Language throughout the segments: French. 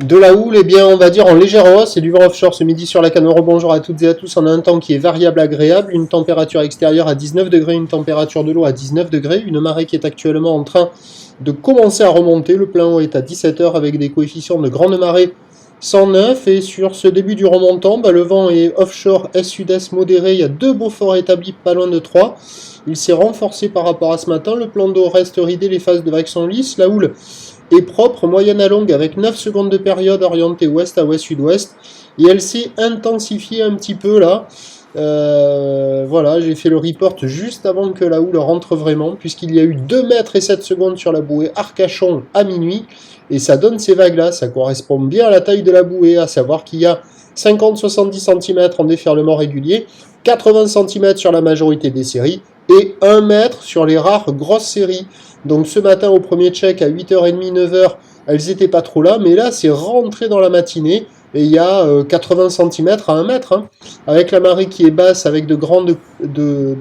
De la houle, eh bien, on va dire en légère hausse, et du vent offshore ce midi sur la canne. Bonjour à toutes et à tous. On a un temps qui est variable agréable, une température extérieure à 19 degrés, une température de l'eau à 19 degrés, une marée qui est actuellement en train de commencer à remonter. Le plein eau est à 17 h avec des coefficients de grande marée 109. Et sur ce début du remontant, le vent est offshore est-sud-est modéré. Il y a 2 beaux forts établis pas loin de 3. Il s'est renforcé par rapport à ce matin. Le plan d'eau reste ridé, les phases de vagues sont lisses. La houle est propre, moyenne à longue, avec 9 secondes de période orientée ouest à ouest-sud-ouest. Et elle s'est intensifiée un petit peu là. Voilà, j'ai fait le report juste avant que la houle rentre vraiment, puisqu'il y a eu 2 mètres et 7 secondes sur la bouée Arcachon à minuit. Et ça donne ces vagues-là, ça correspond bien à la taille de la bouée, à savoir qu'il y a 50-70 cm en déferlement régulier, 80 cm sur la majorité des séries, et 1 mètre sur les rares grosses séries. Donc ce matin au premier check à 8h30, 9h, elles n'étaient pas trop là, mais là c'est rentré dans la matinée, et il y a 80 cm à 1 mètre. Hein. Avec la marée qui est basse, avec de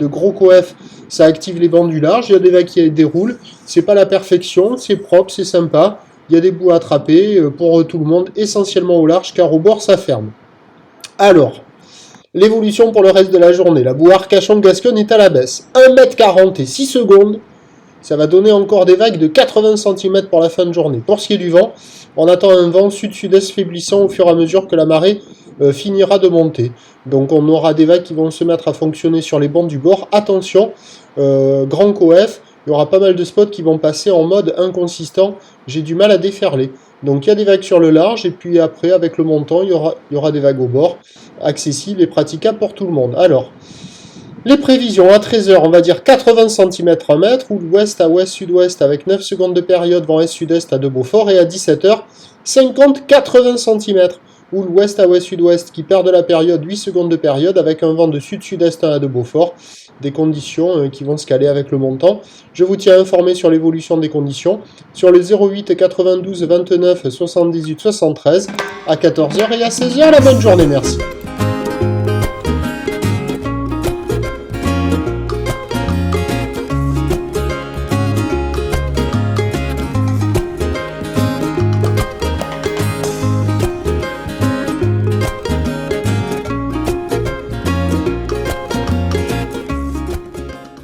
gros coef, ça active les bancs du large, il y a des vagues qui déroulent, c'est pas la perfection, c'est propre, c'est sympa, il y a des bouts à attraper pour tout le monde, essentiellement au large, car au bord ça ferme. Alors, l'évolution pour le reste de la journée, la bouée Arcachon-Gascogne est à la baisse, 1m40 et 6 secondes, ça va donner encore des vagues de 80 cm pour la fin de journée. Pour ce qui est du vent, on attend un vent sud-sud-est faiblissant au fur et à mesure que la marée finira de monter. Donc on aura des vagues qui vont se mettre à fonctionner sur les bancs du bord. Attention, grand coef, il y aura pas mal de spots qui vont passer en mode inconsistant. J'ai du mal à déferler. Donc il y a des vagues sur le large, et puis après, avec le montant, il y aura des vagues au bord, accessibles et praticables pour tout le monde. Alors, les prévisions à 13h, on va dire 80 cm 1 mètre, ou l'ouest à ouest-sud-ouest avec 9 secondes de période, vent est-sud-est à 2 Beaufort, et à 17h, 50-80 cm, ou l'ouest à ouest-sud-ouest qui perd de la période, 8 secondes de période, avec un vent de sud-sud-est à 2 Beaufort, des conditions qui vont se caler avec le montant. Je vous tiens informé sur l'évolution des conditions, sur le 08 92 29 78 73, à 14h et à 16h, la bonne journée, merci.